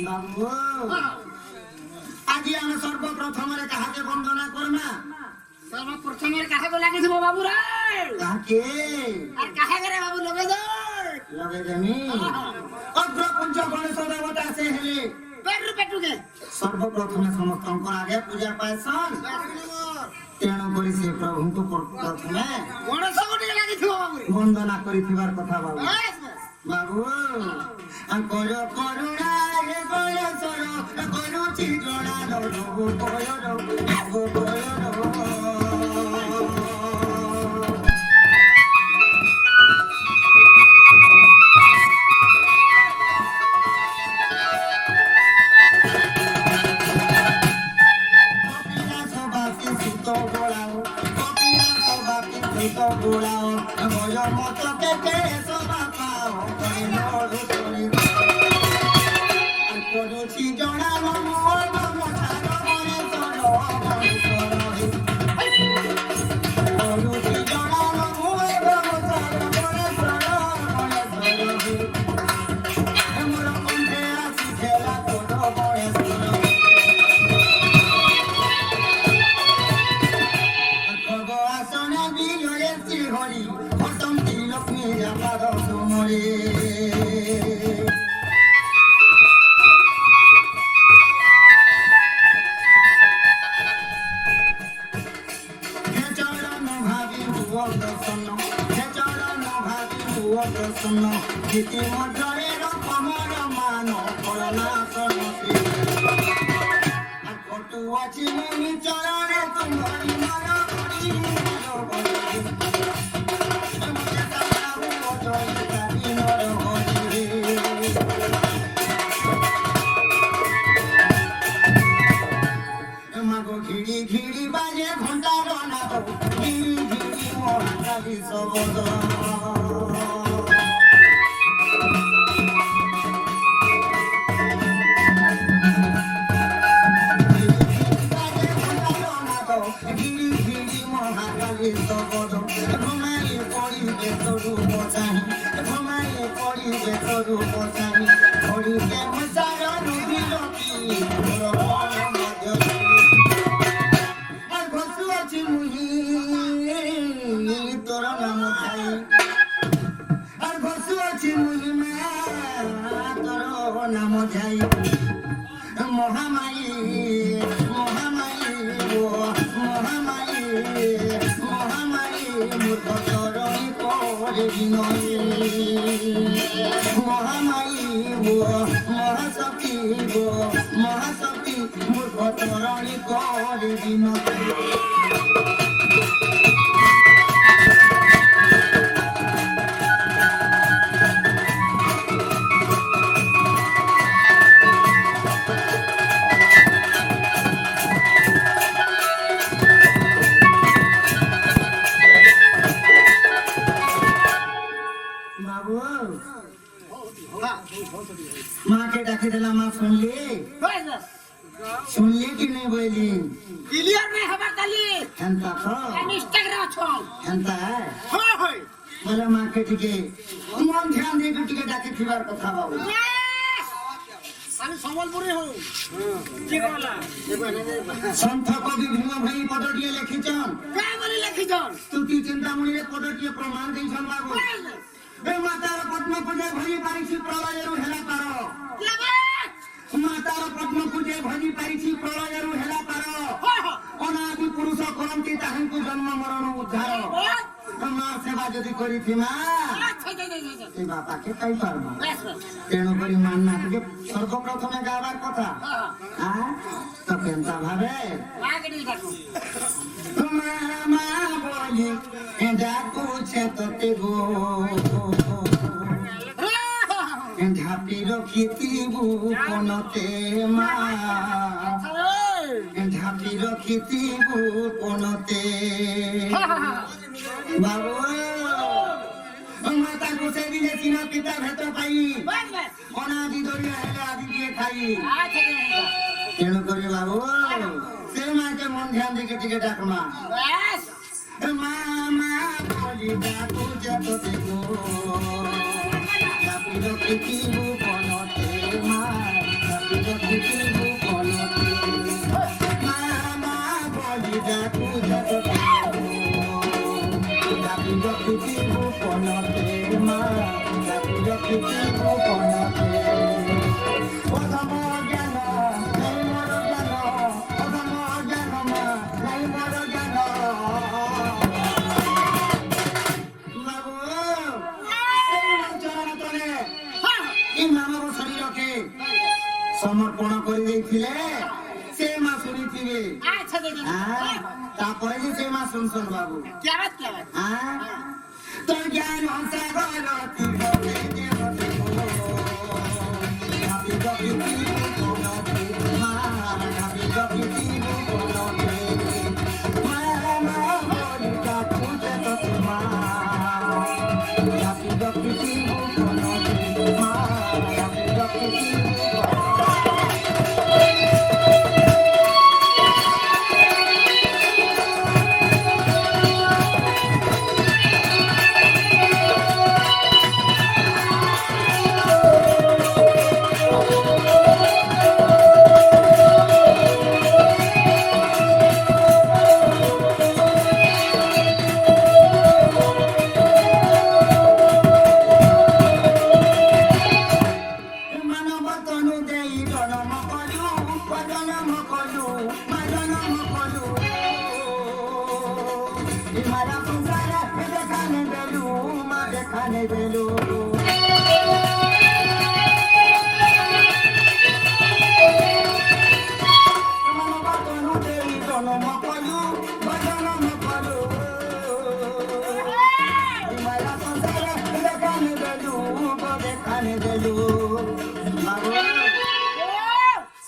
বাবু আজি আমি সর্বপ্রথমে কাহাকে বন্দনা করমা? সর্বপ্রথমে কাহাকে লাগিছিল বাবু রে? কাহাকে? আর কাহাকে রে বাবু লগে দর? লগে দেমি অগ্রপুঞ্জ গণেশ দেবতা সে হেলে পেটুকে সর্বপ্রথমে সমস্তঙ্কর আগে পূজা পাইছন। তেণু করি সে প্রভুଙ୍କୁ প্রথমে গণেশ গোটে লাগিছিল বাবু রে? বন্দনা করিবার কথা বাবু। বাস, বাবু কর করুণা হে গণেশর করুচি জনালো রঘু কয়র রঘু কয়র। গোলাও ভয় মত কেকে সবা পাও করে নড়ু করে করুছি জনালো মোর মথার মনে চলো করুছি জনালো মোর মথার মনে চলো মোর কণ্ঠে আসি খেলা করো বয়স আসনে বিজয়ে শ্রীহরি অসন্তি লক্ষ্মী যাবার সুমরে। হে চরণ ভাবি ভুব প্রসন্ন, হে চরণ ভাবি ভুব প্রসন্ন, গীতি মধ্যরে কমর মান করুণা সরস্বতী। আর কটু আছে মুনি চরণে তোমারি মন ঘিড়ি ঘিড়ি বাজে ঘন্টার নাদ ঘিড়ি ঘিড়ি মহাকালী শবদ। ঘিড়ি ঘিড়ি মহাকালী শবদ ঘুমাই পড়িবে তরু বচাহি, ঘুমাই পড়িবে তরু বচাহি, ঘড়িকে মশার রুধিল কি তোর নাম খাই আর ঘসু আছি মুহিমা তোর নাম যাই। মহামায়ী মহামায়ী ও মহামায়ী মহামায়ী মূর্খ চরণী করে বিনয়ী মহামায়ী ও মহাশক্তি গো মহাশক্তি মূর্খ চরণী করে বিনয়ী। মাকে ডাকে দিলাম, মা শুনলি? শুনলি কি নেই বইলি? ক্লিয়ার নাই হবার তালি হেনতা তো আমি ইনস্টাগ্রাম আছম হেনতা হয় হয় বলে মাকে টিকে মন ধ্যান দিয়ে টিকে ডাকে থিবার কথা বাবু। আমি সম্বলপুরে হই কি কলা সন্থ কবি ভীম ভাই পদটিয়ে লিখিছন, কে বলি লিখিছন? স্তুতি চিন্তামণিরে পদটিয়ে প্রমাণ দিছন বাবু। এ মাতার পদ্ম পূজে ভরি পারিছি প্রলয়েরু হেলা পার, মাতার পদ্ম পূজে ভরি পারিছি প্রলয়েরু হেলা পার, অনাদি পুরুষ করন্তি তাহাଙ୍କୁ জন্ম মরণ উদ্ধার। মা সেবা যদি করিথিমা এই বাপাকে পাই পারবা। তেণু করি মার না ଟିକେ সর্বপ্রথমে গাবার কথা তো কেনতা ভাবে মা মা বলি ডাকুছে তোতে গো ঝাপি রখিতিবু কোনতে মা ঝাপি রখিতিবু কোনতে বাবু। মাতা গোসে দিলে চিনা পিতা ভেত পাই অনাদি দরিয়া হেলে আদি দিয়ে খাই। তেণু করি বাবু সে মাকে মন ধ্যান দিকে টিকে ডাকমা মা মা বলি ডাকু যত দেখো ঝাপি রখিতিবু কোনতে মা ঝাপি ସମର୍ପଣ କରିଦେଇଥିଲେ ସେ ମା ଶୁଣିଥିବେ। ଆଚ୍ଛା ଦେ ତାପରେ ଯେ ସେ ମା ଶୁଣୁଛନ୍ ବାବୁ। क्या बात ତ ଜ୍ଞାନ ସାଗର ଥିବ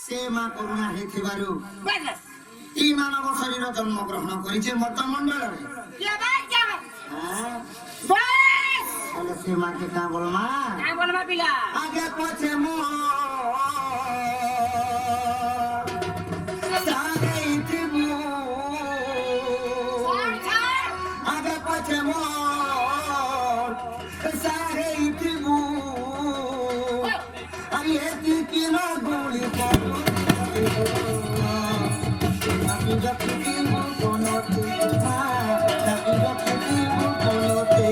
ସେ ମା କରୁଣା ହେଇଥିବାରୁ ଇ ମାନବ ଶରୀର ଜନ୍ମ ଗ୍ରହଣ କରିଛେ ମତ ମଣ୍ଡଳରେ। क्या बात ହେଲେ ସେ ମାକେ କାଁ ବୋଲମା क्या बोलबा पिला ଆଗେ ପଛେ ମୋ ସାଗେଇଥିବୁ ଆଗେ ପଛେ ମୋ ସାଗେଇଥିବୁ ଆରେ ଏତିକି ନ ଗୁଳି ପଡୁ ରଖିଥିବୁ କୋନୋତେ ରଖିଥିବୁ କୋନୋତେ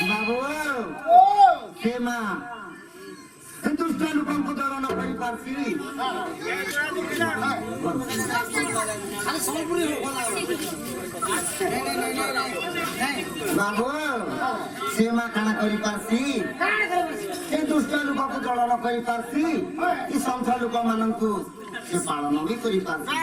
ବାବୁ ସେ ମା ଦୁଷ୍ଟ ଲୋକଙ୍କୁ ଦଳନ କରିପାରୁଛି। ବାବୁ ସେ ମା କାଣା କରିପାରୁଛି ସେ ଦୁଷ୍ଟ ଲୋକକୁ ଦଳନ କରିପାରୁଛି କି ସନ୍ଥ ଲୋକ ମାନଙ୍କୁ ସେ ପାଳନ ବି କରିପାରୁଛି।